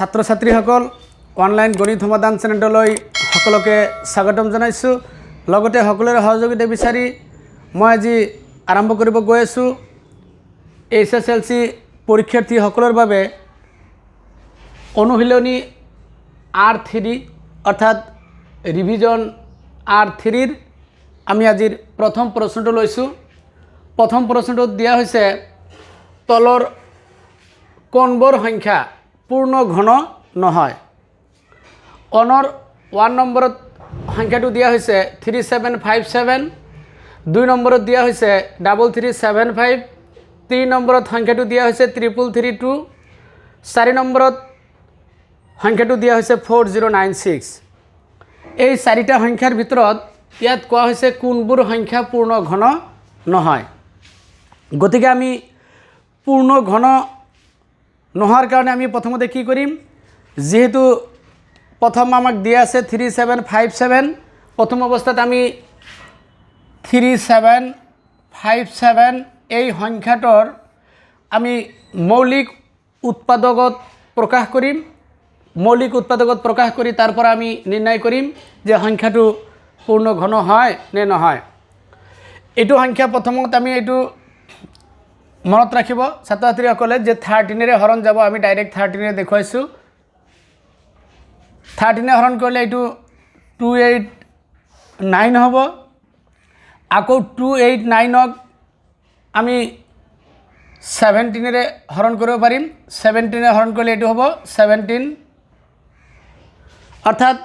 ছাত্ৰ ছাত্ৰীসকল অনলাইন গণিত সমাধান চেনেললৈ সকলোকে স্বাগতম জনাইছোঁ। লগতে সকলোৰে সহযোগিতা বিচাৰি মই আজি আৰম্ভ কৰিব গৈ আছোঁ SSLC পৰীক্ষাৰ্থীসকলৰ বাবে অনুশীলনী R3 অৰ্থাৎ ৰিভিজন R3ৰ আমি আজিৰ প্ৰথম প্ৰশ্নটো লৈছোঁ। প্ৰথম প্ৰশ্নটোত দিয়া হৈছে তলৰ কোনবোৰ সংখ্যা পূৰ্ণ ঘন নহয়। অনৰ 1 নম্বৰত সংখ্যাটো দিয়া হৈছে 3757, 2 নম্বৰত দিয়া হৈছে 3375, 3 নম্বৰত সংখ্যাটো দিয়া হৈছে 3332, 4 নম্বৰত সংখ্যাটো দিয়া হৈছে 4096। এই চাৰিটা সংখ্যাৰ ভিতৰত ইয়াত কোৱা হৈছে কোনবোৰ সংখ্যা পূৰ্ণ ঘন নহয়। গতিকে আমি পূৰ্ণ ঘন নোহোৱাৰ কাৰণে আমি প্ৰথমতে কি কৰিম, যেহেতু প্ৰথম আমাক দিয়া আছে 3757, প্ৰথম অৱস্থাত আমি 3757 এই সংখ্যাটোৰ আমি মৌলিক উৎপাদকত প্ৰকাশ কৰিম। মৌলিক উৎপাদকত প্ৰকাশ কৰি তাৰ পৰা আমি নিৰ্ণয় কৰিম যে সংখ্যাটো পূৰ্ণ ঘন হয় নে নহয়। এইটো সংখ্যা প্ৰথমত আমি এইটো মনত ৰাখিব ছাত্ৰ ছাত্ৰীসকলে যে 13ৰে হৰণ যাব। আমি ডাইৰেক্ট 13ৰে দেখুৱাইছোঁ। 13ৰে হৰণ কৰিলে এইটো 289 হ'ব। আকৌ 289ক আমি 17ৰে হৰণ কৰিব পাৰিম। 17ৰে হৰণ কৰিলে এইটো হ'ব 17, অৰ্থাৎ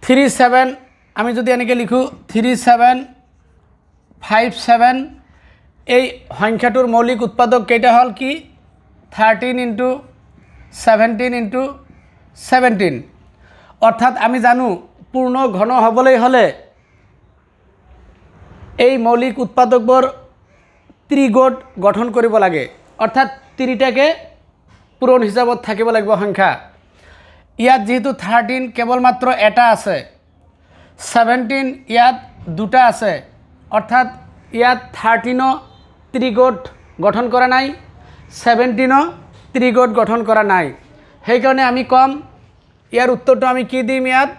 37 আমি যদি এনেকৈ লিখোঁ 3757, এই সংখ্যাটোৰ মৌলিক উৎপাদক কেইটা হ'ল কি 13 × 17 × 17, অৰ্থাৎ আমি জানো পূৰ্ণ ঘন হ'বলৈ হ'লে এই মৌলিক উৎপাদকবোৰ ত্ৰিগোট গঠন কৰিব লাগে, অৰ্থাৎ 3টাকে পূৰণ হিচাপত থাকিব লাগিব সংখ্যা। ইয়াত যেহেতু 13 কেৱল মাত্ৰ এটা আছে, 17 ইয়াত দুটা আছে, অৰ্থাৎ ইয়াত 13 ত্ৰিগোট গঠন কৰা নাই, 17 ত্ৰিগোট গঠন কৰা নাই। সেইকাৰণে আমি ক'ম ইয়াৰ উত্তৰটো আমি কি দিম। ইয়াত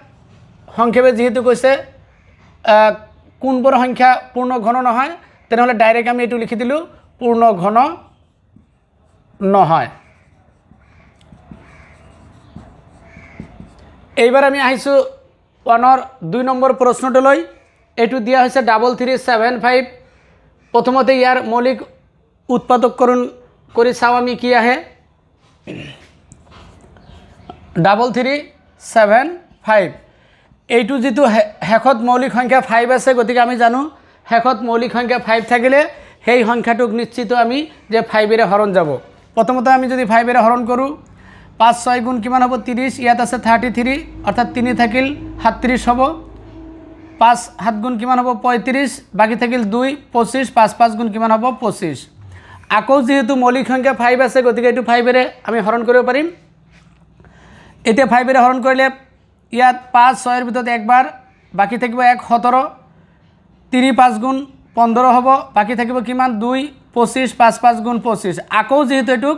সংক্ষেপে যিহেতু কৈছে কোনবোৰ সংখ্যা পূৰ্ণ ঘন নহয়, তেনেহ'লে ডাইৰেক্ট আমি এইটো লিখি দিলোঁ পূৰ্ণ ঘন নহয়। এইবাৰ আমি আহিছোঁ 1ৰ 2 নম্বৰ প্ৰশ্নটোলৈ। এইটো দিয়া হৈছে 3375। প্ৰথমতে ইয়াৰ মৌলিক উৎপাদককৰণ কৰি চাওঁ আমি কি আহে। 3375 এইটো যিটো শেষত মৌলিক সংখ্যা 5 আছে, গতিকে আমি জানো শেষত মৌলিক সংখ্যা 5 থাকিলে সেই সংখ্যাটোক নিশ্চিত আমি যে 5ৰে হৰণ যাব। প্ৰথমতে আমি যদি 5ৰে হৰণ কৰোঁ 5 6 গুণ কিমান হ'ব 30, ইয়াত আছে 33, অৰ্থাৎ 3 থাকিল 37 হ'ব। 5 7 গুণ কিমান হ'ব 35, বাকী থাকিল 2 25, 5 5 গুণ কিমান হ'ব 25। আকৌ যেহেতু মৌলিক সংখ্যা 5 আছে, গতিকে এইটো 5ৰে আমি হৰণ কৰিব পাৰিম। এতিয়া 5ৰে হৰণ কৰিলে ইয়াত 5 6ৰ ভিতৰত একবাৰ, বাকী থাকিব 1 17, 3 5 গুণ 15 হ'ব, বাকী থাকিব কিমান 2 25, 5 5 গুণ 25। আকৌ যিহেতু এইটোক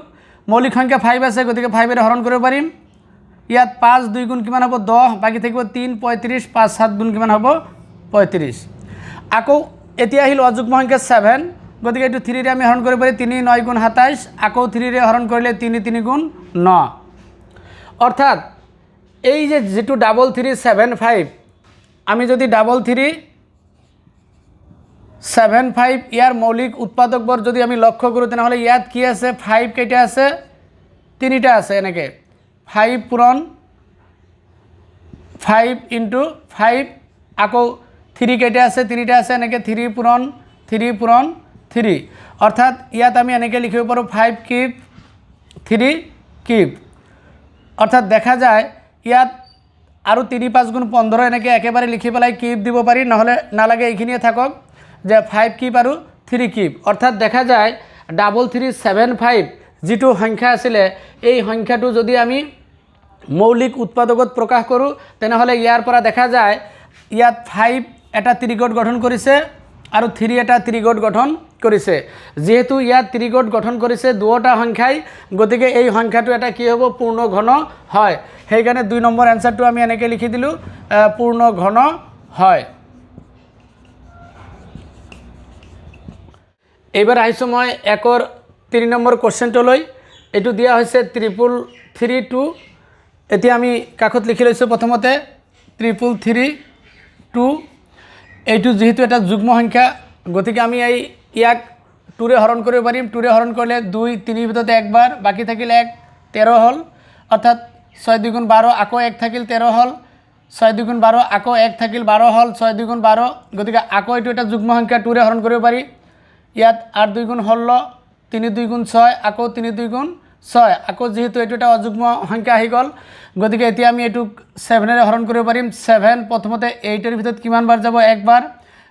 মৌলিক সংখ্যা 5 আছে, গতিকে 5ৰে হৰণ কৰিব পাৰিম। ইয়াত 5 2 গুণ কিমান হ'ব 10, বাকী থাকিব 3 35, 5 7 গুণ কিমান হ'ব 35। আকৌ এতিয়া আহিল অযুগ্ম সংখ্যা 7, গতিকে এইটো 3ৰে আমি হৰণ কৰিব পাৰি। 3 9 গুণ 27, আকৌ 3ৰে হৰণ কৰিলে 3 3 গুণ 9। অৰ্থাৎ এই যে যিটো 3375, আমি যদি 3375 ইয়াৰ মৌলিক উৎপাদকবোৰ যদি আমি লক্ষ্য কৰোঁ, তেনেহ'লে ইয়াত কি আছে 5 কেইটা আছে 3টা আছে। এনেকৈ 5 পূৰণ 5 × 5, আকৌ 3 কেইটা আছে 3টা আছে, এনেকৈ 3 পূৰণ 3, অৰ্থাৎ ইয়াত আমি এনেকৈ লিখিব পাৰোঁ 5 কিউব 3 কিউব। অৰ্থাৎ দেখা যায় ইয়াত আৰু 3 5 গুণ 15 এনেকৈ একেবাৰে লিখি পেলাই কিউব দিব পাৰি, নহ'লে নালাগে এইখিনিয়ে থাকক যে 5 কিউব আৰু 3 কিউব। অৰ্থাৎ দেখা যায় 3375 যিটো সংখ্যা আছিলে, এই সংখ্যাটো যদি আমি মৌলিক উৎপাদকত প্ৰকাশ কৰোঁ, তেনেহ'লে ইয়াৰ পৰা দেখা যায় ইয়াত 5 এটা ত্ৰিগোট গঠন কৰিছে আৰু 3 এটা ত্ৰিগোট গঠন কৰিছে যেহেতু ইয়াত ত্ৰিগোট গঠন কৰিছে দুটা সংখ্যাই গতিকে এই সংখ্যাটো এটা কি হ'ব পূৰ্ণ ঘন হয় সেইকাৰণে 2 নম্বৰ এনসাৰটো আমি এনেকৈ লিখি দিলো পূৰ্ণ ঘন হয় এইবাৰ আহিছো মই একৰ 3 নম্বৰ কোৱেশ্চনটোলৈ এটো দিয়া হৈছে 3332 এতিয়া আমি কাকত লিখি লৈছো প্ৰথমতে 3332 এইটো যেহেতু এটা যুগ্ম সংখ্যা গতিকে আমি এই ইয়াক 2 ৰে হৰণ কৰিব পাৰিম 2 ৰে হৰণ কৰিলে 2 3 ভিতৰত একবাৰ বাকি থাকিল 1 13 হল অৰ্থাৎ 6 2 গুণ 12 আকৌ 1 থাকিল 13 হল 6 2 গুণ 12 আকৌ 1 থাকিল 12 হল 6 2 গুণ 12 গতিকে আকৌ এটো এটা যুগ্ম সংখ্যা 2 ৰে হৰণ কৰিব পাৰি ইয়াত 8 2 গুণ 16 3 2 গুণ 6 আকৌ 3 2 গুণ 6 আকৌ যেহেতু এটো এটা অযুগ্ম সংখ্যা আহি গল গতিকে এতিয়া আমি এটো 7 ৰে হৰণ কৰিব পাৰিম 7 প্ৰথমতে 8 ৰ ভিতৰত কিমান বাৰ যাব একবাৰ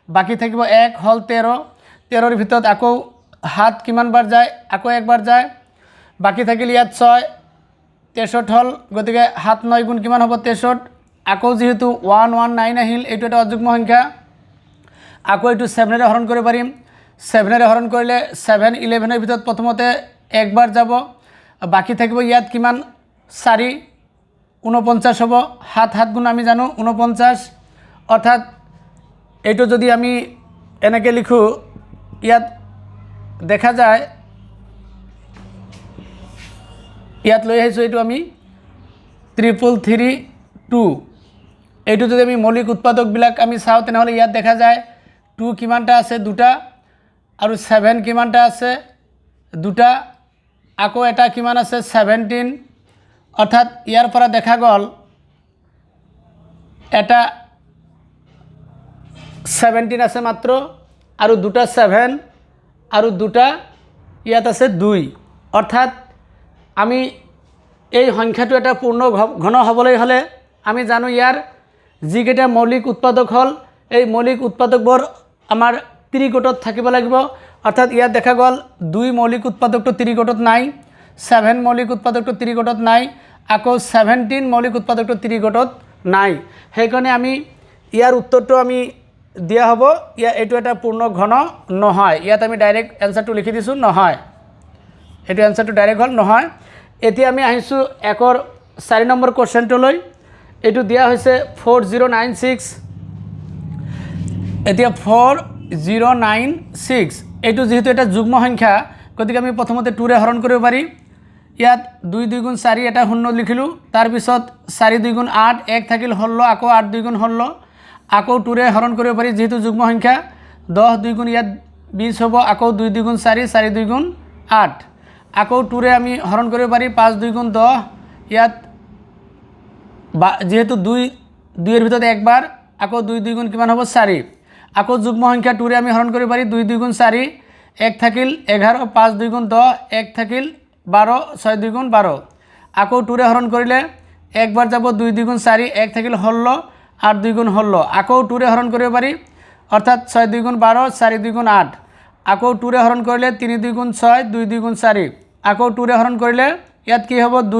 বাকি থাকিব 1 হল 13 13 ৰ ভিতৰত আকৌ 7 কিমান বাৰ যায় আকৌ একবাৰ যায় বাকি থাকিল ইয়াত 6 63 হল গতিকে 7 9 গুণ কিমান হ'ব 63 আকৌ যেহেতু 119 আহিল এটো এটা অযুগ্ম সংখ্যা আকৌ এটো 7 ৰে হৰণ কৰিব পাৰিম 7 ৰে হৰণ কৰিলে 7 11 ৰ ভিতৰত প্ৰথমতে একবাৰ যাব বাকি থাকিব ইয়াত কিমান 4 49 হ'ব 7 7 গুণ আমি জানো 49 অৰ্থাৎ এটো যদি আমি এনেকৈ লিখো ইয়াত দেখা যায় ইয়াত লৈ আহিছো এটো আমি 3332 এটো যদি আমি মৌলিক উৎপাদক বিলাক আমি চাও তেনেহলে ইয়াত দেখা যায় 2 কিমানটা আছে দুটা আৰু 7 কিমানটা আছে দুটা আকৌ এটা কিমান আছে 17 অৰ্থাৎ ইয়াৰ পৰা দেখা গল এটা 17 আছে মাত্ৰ আৰু দুটা 7 আৰু দুটা ইয়াত আছে 2 অৰ্থাৎ আমি এই সংখ্যাটো এটা পূৰ্ণ ঘন হ'বলৈ হলে আমি জানো ইয়াৰ যিকেইটা মৌলিক উৎপাদক হল এই মৌলিক উৎপাদকবোৰ আমাৰ ত্ৰিগোটত থাকিব লাগিব অৰ্থাৎ ইয়াত দেখা গল 2 মৌলিক উৎপাদকটো ত্ৰিগোটত নাই 7 মৌলিক উৎপাদকটো ত্ৰিগোটত নাই আকৌ 17 মৌলিক উৎপাদকটো ত্ৰিগোটত নাই সেইকাৰণে আমি ইয়াৰ উত্তৰটো আমি দিয়া হ'ব এটো এটা পূৰ্ণ ঘন নহয় ইয়াত আমি ডাইৰেক্ট এনসাৰটো লিখি দিছো নহয় এটো এনসাৰটো ডাইৰেক্ট হল নহয় এতিয়া আমি আহিছো একৰ 4 নম্বৰ কোৱেশ্চনটোলৈ এটো দিয়া হৈছে 4096 এতিয়া 4096 এটো যেহেতু এটা যুগ্ম সংখ্যা গতিকে আমি প্ৰথমতে 2 ৰে হৰণ কৰিব পাৰি ইয়াত 2 2 গুণ 4 এটা শূন্য লিখিলো তাৰ পিছত 4 2 গুণ 8 1 থাকিল 16 আকৌ 8 2 গুণ 16 আকৌ 2 ৰে হৰণ কৰিব পাৰি যেহেতু যুগ্ম সংখ্যা 10 2 গুণ ইয়াত 20 হ'ব আকৌ 2 2 গুণ 4 4 2 গুণ 8 আকৌ 2 ৰে আমি হৰণ কৰিব পাৰি 5 2 গুণ 10 ইয়াত যেহেতু 2 2 এৰ ভিতৰত একবাৰ আকৌ 2 2 গুণ কিমান হ'ব 4 আকৌ যুগ্ম সংখ্যা 2 ৰে আমি হৰণ কৰিব পাৰি 2 2 গুণ 4 1 থাকিল 11 5 2 গুণ 10 1 থাকিল 12 6 2 গুণ 12 আকৌ 2 ৰে হৰণ কৰিলে একবাৰ যাব 2 2 গুণ 4 1 থাকিল 16 8 2 গুণ 16 আকৌ 2 ৰে হৰণ কৰিব পাৰি অৰ্থাৎ 6 2 গুণ 12 4 2 গুণ 8 আকৌ 2 ৰে হৰণ কৰিলে 3 2 গুণ 6 2 2 গুণ 4 আকৌ 2 ৰে হৰণ কৰিলে ইয়াত কি হ'ব 2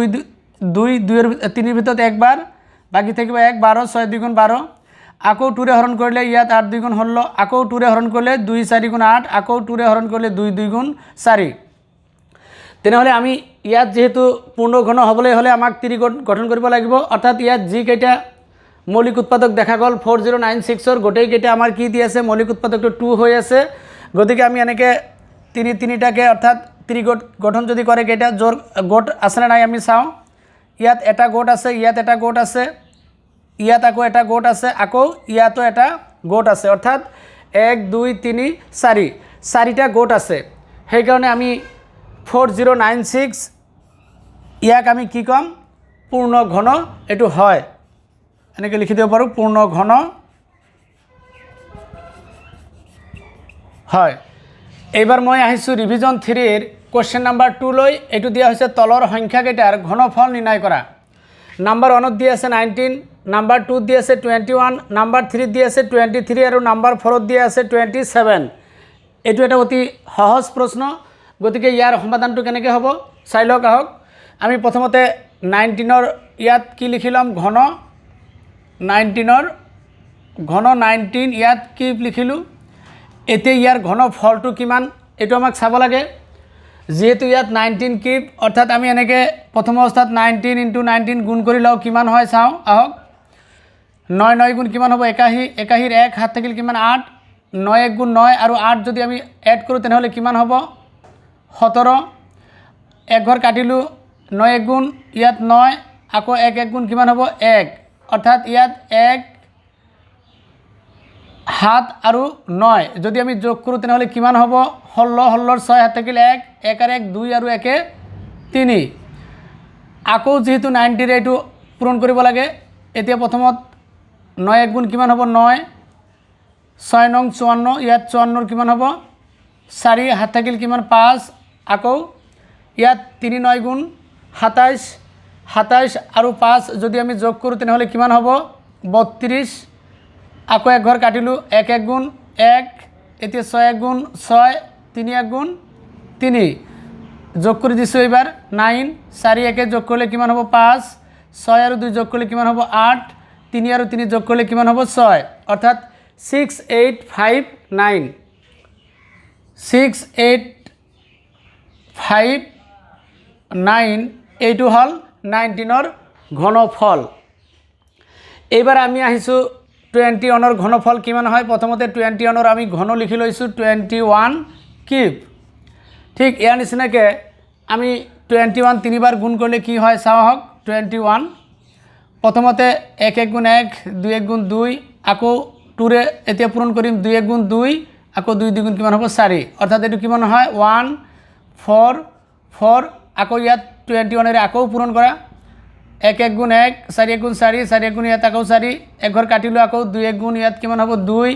2 2 এৰ 3 এৰ ভিতৰত একবাৰ বাকি থাকিব 1 12 6 2 গুণ 12 আকৌ 2 ৰে হৰণ কৰিলে ইয়াত 8 2 গুণ 16 আকৌ 2 ৰে হৰণ কৰিলে 2 4 গুণ 8 আকৌ 2 ৰে হৰণ কৰিলে 2 2 গুণ 4 তেনেহলে আমি ইয়াত যেহেতু পূৰ্ণ ঘন হ'বলৈ হলে আমাক ত্ৰিগোট গঠন কৰিব লাগিব অৰ্থাৎ ইয়াত যি কেইটা মৌলিক উৎপাদক দেখা গল 4096 ৰ গোটেই কেইটা আমাৰ কি দি আছে মৌলিক উৎপাদকটো 2 হৈ আছে গতিকে আমি এনেকৈ 3 টাকে অৰ্থাৎ ত্ৰিগোট গঠন যদি কৰে কেইটা জোৰ গোট আছে না নাই আমি চাও ইয়াত এটা গোট আছে ইয়াত এটা গোট আছে ইয়াত আকৌ এটা গোট আছে আকৌ ইয়াতো এটা গোট আছে অৰ্থাৎ 1 2 3 4 চাৰিটা গোট আছে সেই কাৰণে আমি 4096 ইয়াক আমি কি কম পূৰ্ণ ঘন এটো হয় এনেকৈ লিখি দিব পাৰো পূৰ্ণ ঘন হয় এইবাৰ মই আহিছো ৰিভিজন 3 এৰ কোশ্চেন নাম্বাৰ 2 লৈ এটো দিয়া হৈছে তলৰ সংখ্যা কেইটাৰ ঘনফল নিৰ্ণয় কৰা নাম্বাৰ 1 ত দিয়া আছে 19 নাম্বাৰ 2 দিয়া আছে 21 নাম্বাৰ 3 দিয়া আছে 23 আৰু নাম্বাৰ 4 দিয়া আছে 27 এটো এটা অতি সহজ প্ৰশ্ন গতিকে ইয়াৰ সমাধানটো কেনেকৈ হ'ব চাই লওক আহক আমি প্ৰথমতে 19 ৰ ইয়াত কি লিখিলাম ঘন 19 ৰ ঘন 19 ইয়াত কি লিখিলো এতিয়া ইয়াৰ ঘনফলটো কিমান এইটো আমাক চাব লাগে যেহেতু ইয়াত 19 কিউব অর্থাৎ আমি এনেকে প্রথম অবস্থাত 19 × 19 গুণ কৰি লওঁ কিমান হয় চাওঁ আহক 9 9 গুণ কিমান হ'ব 81 81 1 হাত থাকিল কিমান 8 9 1 গুণ 9 আৰু 8 যদি আমি এড কৰোঁ তেনেহ'লে কিমান হ'ব 17 এক ঘৰ কাটিলোঁ 9 1 গুণ ইয়াত 9 আকৌ 1 1 গুণ কিমান হ'ব 1 অৰ্থাৎ ইয়াত 1 7 আৰু 9 যদি আমি যোগ কৰোঁ তেনেহ'লে কিমান হ'ব 16 16 6 হাত থাকিল 1 1 আৰু 1 2 আৰু 1 3 আকৌ যেহেতু 90 এইটো পূৰণ কৰিব লাগে এতিয়া প্ৰথমত 9 1 গুণ কিমান হ'ব 9 6 নং 54 ইয়াত 54 কিমান হ'ব 4 হাত থাকিল কিমান 5 আকৌ ইয়াত 3 9 গুণ 27 27 আৰু 5 যদি আমি যোগ কৰোঁ তেনেহ'লে কিমান হ'ব 32 আকৌ এক ঘৰ কাটিলোঁ 1 1 গুণ 1 এতিয়া 6 1 গুণ 6 3 1 গুণ 3 যোগ কৰি দিছোঁ এইবাৰ 9 4 1 যোগ কৰিলে কিমান হ'ব 5 6 আৰু 2 যোগ কৰিলে কিমান হ'ব 8 3 আৰু 3 যোগ কৰিলে কিমান হ'ব 6 অৰ্থাৎ 6 8 5 9 6 8 5 9 এইটো হ'ল 19ৰ ঘনফল এইবাৰ আমি আহিছোঁ 21ৰ ঘনফল কিমান হয় প্ৰথমতে 21ৰ আমি ঘন লিখি লৈছোঁ 21 কিউব ঠিক ইয়াৰ নিচিনাকৈ আমি 21 তিনিবাৰ গুণ কৰিলে কি হয় চাওঁ আহক 21 প্ৰথমতে 1 1 গুণ 1 2 1 গুণ 2 আকৌ 2ৰে এতিয়া পূৰণ কৰিম 2 1 গুণ 2 আকৌ 2 2 গুণ কিমান হ'ব 4 অৰ্থাৎ এইটো কিমান হয় 1 4 4 আকৌ ইয়াত 21ৰে আকৌ পূৰণ কৰা 1 1 গুণ 1 4 1 গুণ 4 4 1 গুণ ইয়াত আকৌ 4 এক ঘৰ কাটিলোঁ আকৌ 2 1 গুণ ইয়াত কিমান হ'ব 2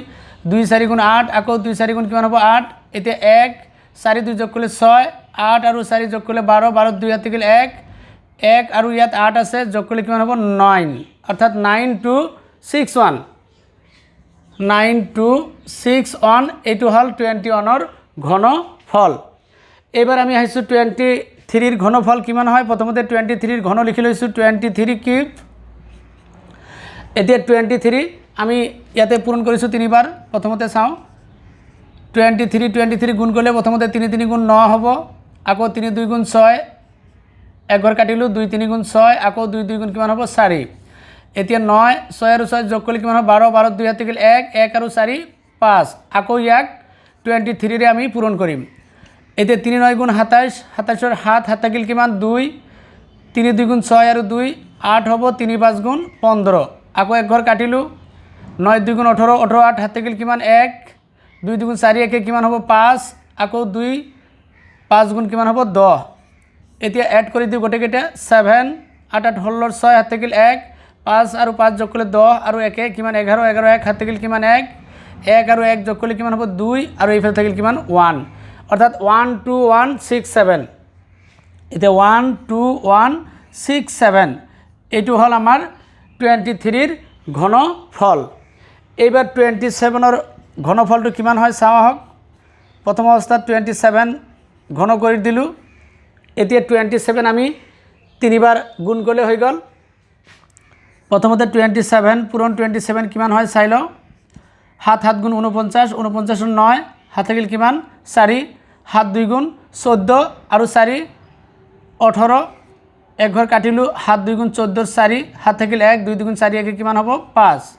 2 4 গুণ 8 আকৌ 2 4 গুণ কিমান হ'ব 8 এতিয়া 1 4 2 যোগ কৰিলে 6 8 আৰু 4 যোগ কৰিলে 12 12 2 হাত থাকিল 1 1 আৰু ইয়াত 8 আছে যোগ কৰিলে কিমান হ'ব 9 অৰ্থাৎ 9 2 6 1 9 2 6 1 এইটো হ'ল 21ৰ ঘনফল এইবাৰ আমি আহিছোঁ 23ৰ ঘনফল কিমান হয় প্ৰথমতে 23ৰ ঘন লিখি লৈছোঁ 23 কিউব এতিয়া 23 আমি ইয়াতে পূৰণ কৰিছোঁ তিনিবাৰ প্ৰথমতে চাওঁ 23 গুণ কৰিলে প্ৰথমতে 3 3 গুণ 9 হ'ব আকৌ 3 2 গুণ 6 এক ঘৰ কাটিলোঁ 2 3 গুণ 6 আকৌ 2 2 গুণ কিমান হ'ব 4 এতিয়া 9 6 আৰু 6 যোগ কৰিলে কিমান হ'ব 12 12 2 হাত থাকিল 1 1 আৰু 4 5 আকৌ ইয়াক 23ৰে আমি পূৰণ কৰিম এতিয়া 3 9 গুণ 27 27ৰ 7 হাত থাকিল কিমান 2 3 2 গুণ 6 আৰু 2 8 হ'ব 3 5 গুণ 15 আকৌ এক ঘৰ কাটিলোঁ 9 2 গুণ 18 18 8 হাত থাকিল কিমান 1 2 2 গুণ 4 1 কিমান হ'ব 5 আকৌ 2 5 গুণ কিমান হ'ব 10 এতিয়া এড কৰি দিওঁ গোটেইকেইটা 7 8 8 16 6 হাত থাকিল 1 5 আৰু 5 যোগ কৰিলে 10 আৰু 1 কিমান 11 11 1 হাত থাকিল কিমান 1 1 আৰু 1 যোগ কৰিলে কিমান হ'ব 2 আৰু এইফালে থাকিল কিমান 1 অৰ্থাৎ 1 2 1 6 7 এতিয়া 1 2 1 6 7 এইটো হ'ল আমাৰ 23ৰ ঘনফল এইবাৰ 27ৰ ঘনফলটো কিমান হয় চাওঁ আহক প্ৰথম অৱস্থাত 27 ঘন কৰি দিলোঁ এতিয়া 27 আমি তিনিবাৰ গুণ কৰিলে হৈ গ'ল প্ৰথমতে 27 পূৰণ 27 কিমান হয় চাই লওঁ 7 7 গুণ 49 49 9 হাত থাকিল কিমান 4 7 2 গুণ 14 আৰু 4 18 এক ঘৰ কাটিলোঁ 7 2 গুণ 14 4 হাত থাকিল 1 2 2 গুণ 4 1 কিমান হ'ব 5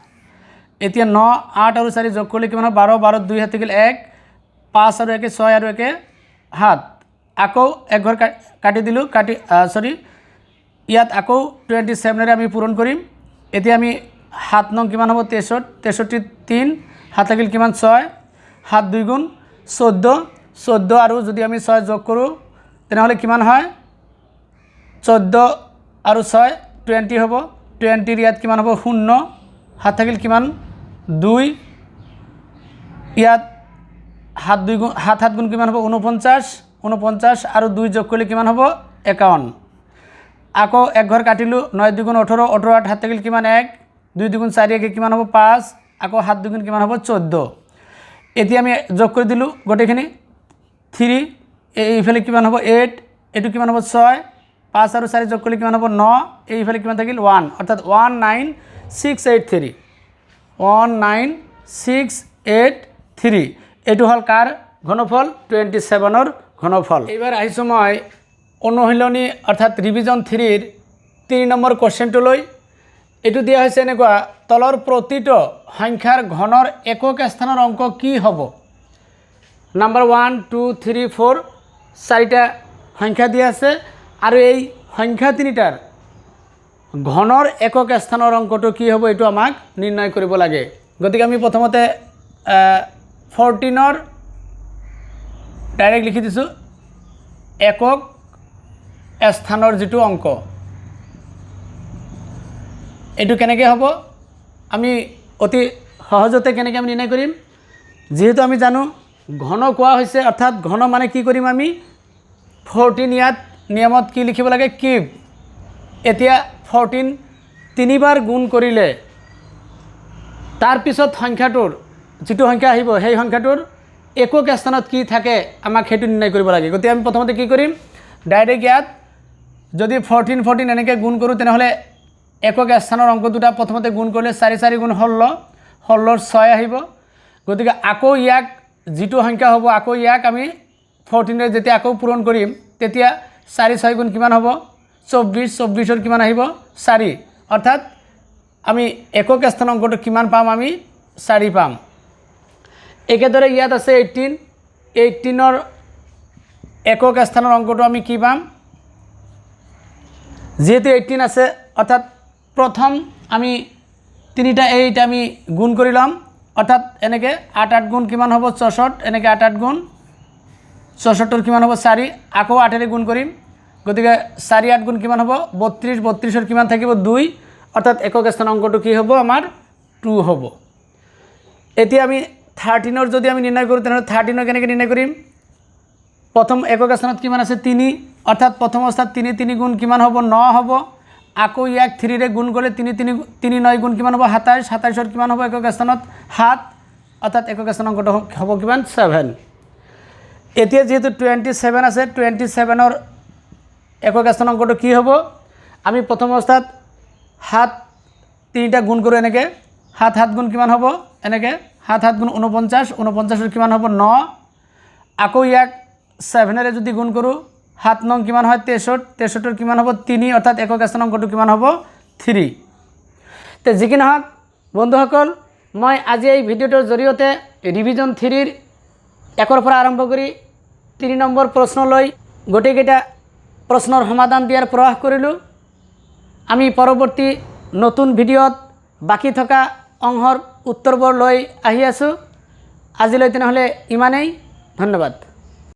এতিয়া 9 8 আৰু 4 যোগ কৰিলে কিমান হ'ব 12 12 2 হাত থাকিল 1 5 আৰু 1 6 আৰু 1 7 আকৌ এক ঘৰ কাটি দিলোঁ কাটি সৰি ইয়াত আকৌ 27ৰে আমি পূৰণ কৰিম এতিয়া আমি 7 নং কিমান হ'ব 63 3 হাত থাকিল কিমান 6 7 2 গুণ 14 14 আৰু যদি আমি 6 যোগ কৰোঁ তেনেহ'লে কিমান হয় 14 আৰু 6 20 হ'ব 20ৰ ইয়াত কিমান হ'ব 0 হাত থাকিল কিমান 2 ইয়াত 7 2 গুণ 7 7 গুণ কিমান হ'ব 49 49 আৰু 2 যোগ কৰিলে কিমান হ'ব 51 আকৌ এক ঘৰ কাটিলোঁ 9 2 গুণ 18 18 8 হাত থাকিল কিমান 1 2 2 গুণ 4 1 কিমান হ'ব 5 আকৌ 7 2 গুণ কিমান হ'ব 14 এতিয়া আমি যোগ কৰি দিলোঁ গোটেইখিনি 3 এইফালে কিমান হ'ব 8 এইটো কিমান হ'ব 6 5 আৰু 4 যোগ কৰিলে কিমান হ'ব 9 এইফালে কিমান থাকিল 1 অৰ্থাৎ 19683 19683 এইটো হ'ল কাৰ ঘনফল 27 ঘনফল। এইবাৰ আহিছোঁ মই অনুশীলনী অৰ্থাৎ ৰিভিজন 3ৰ 3 নম্বৰ কুৱেশ্যনটোলৈ। এইটো দিয়া হৈছে এনেকুৱা, তলৰ প্ৰতিটো সংখ্যাৰ ঘনৰ একক স্থানৰ অংক কি হ'ব? নাম্বাৰ 1 2 3 4 চাৰিটা সংখ্যা দিয়া আছে আৰু এই সংখ্যা তিনিটাৰ ঘনৰ একক স্থানৰ অংকটো কি হ'ব এইটো আমাক নিৰ্ণয় কৰিব লাগে। গতিকে আমি প্ৰথমতে 14ৰ ডাইৰেক্ট লিখি দিছোঁ একক স্থানৰ যিটো অংক, এইটো কেনেকৈ হ'ব আমি অতি সহজতে কেনেকৈ আমি নিৰ্ণয় কৰিম? যিহেতু আমি জানো ঘন কোৱা হৈছে, অৰ্থাৎ ঘন মানে কি কৰিম আমি 14 ইয়াত নিয়মত কি লিখিব লাগে? কিউব। এতিয়া 14 তিনিবাৰ গুণ কৰিলে তাৰ পিছত সংখ্যাটোৰ যিটো সংখ্যা আহিব সেই সংখ্যাটোৰ একক স্থানত কি থাকে আমাক সেইটো নিৰ্ণয় কৰিব লাগে। গতিকে আমি প্ৰথমতে কি কৰিম? ডাইৰেক্ট ইয়াত যদি 14 14 এনেকৈ গুণ কৰোঁ তেনেহ'লে একক স্থানৰ অংক দুটা প্ৰথমতে গুণ কৰিলে 4 4 গুণ 16, 16ৰ 6 আহিব। গতিকে আকৌ ইয়াক যিটো সংখ্যা হ'ব আকৌ ইয়াক আমি 14ৰে যেতিয়া আকৌ পূৰণ কৰিম তেতিয়া 4 6 গুণ কিমান হ'ব? 24, 24ৰ কিমান আহিব? 4। অৰ্থাৎ আমি একক স্থানৰ অংকটো কিমান পাম? আমি 4 পাম। একেদৰে ইয়াত আছে 18, 18ৰ একক স্থানৰ অংকটো আমি কি পাম? যেহেতু 18 আছে অৰ্থাৎ প্ৰথম আমি তিনিটা 8 আমি গুণ কৰি ল'ম, অৰ্থাৎ এনেকৈ 8 8 গুণ কিমান হ'ব? 64, এনেকৈ 8 8 গুণ 64ৰ কিমান হ'ব? 4, আকৌ 8ৰে গুণ কৰিম। গতিকে 4 8 গুণ কিমান হ'ব? 32, 32ৰ কিমান থাকিব? 2, অৰ্থাৎ একক স্থানৰ অংকটো কি হ'ব? আমাৰ 2 হ'ব। এতিয়া আমি 13ৰ যদি আমি নিৰ্ণয় কৰোঁ তেনেহ'লে 13ৰ কেনেকৈ নিৰ্ণয় কৰিম? প্ৰথম একক স্থানত কিমান আছে? 3, অৰ্থাৎ প্ৰথম অৱস্থাত 3 3 গুণ কিমান হ'ব? 9 হ'ব। আকৌ ইয়াক 3ৰে গুণ কৰিলে 3 3 3 9 গুণ কিমান হ'ব? 27, 27ৰ কিমান হ'ব একক স্থানত? 7, অৰ্থাৎ একক স্থানৰ অংকটো হ'ব কিমান? 7। এতিয়া যেহেতু 27 আছে 27ৰ একক স্থানৰ অংকটো কি হ'ব? আমি প্ৰথম অৱস্থাত 7 তিনিটা গুণ কৰোঁ এনেকৈ, 7 7 গুণ কিমান হ'ব? এনেকৈ 7 7 গুণ 49, 49ৰ কিমান হ'ব? 9। আকৌ ইয়াক 7ৰে যদি গুণ কৰোঁ 7 9 কিমান হয়? 63, 63ৰ কিমান হ'ব? 3, অৰ্থাৎ একক স্থানৰ অংকটো কিমান হ'ব? 3। তো যি কি নহওক বন্ধুসকল, মই আজি এই ভিডিঅ'টোৰ জৰিয়তে ৰিভিজন 3ৰ 1ৰ পৰা আৰম্ভ কৰি 3 নম্বৰ প্ৰশ্নলৈ গোটেইকেইটা প্ৰশ্নৰ সমাধান দিয়াৰ প্ৰয়াস কৰিলোঁ। আমি পৰৱৰ্তী নতুন ভিডিঅ'ত বাকী থকা অংশৰ উত্তৰবোৰ লৈ আহি আছোঁ। আজিলৈ তেনেহ'লে ইমানেই, ধন্যবাদ।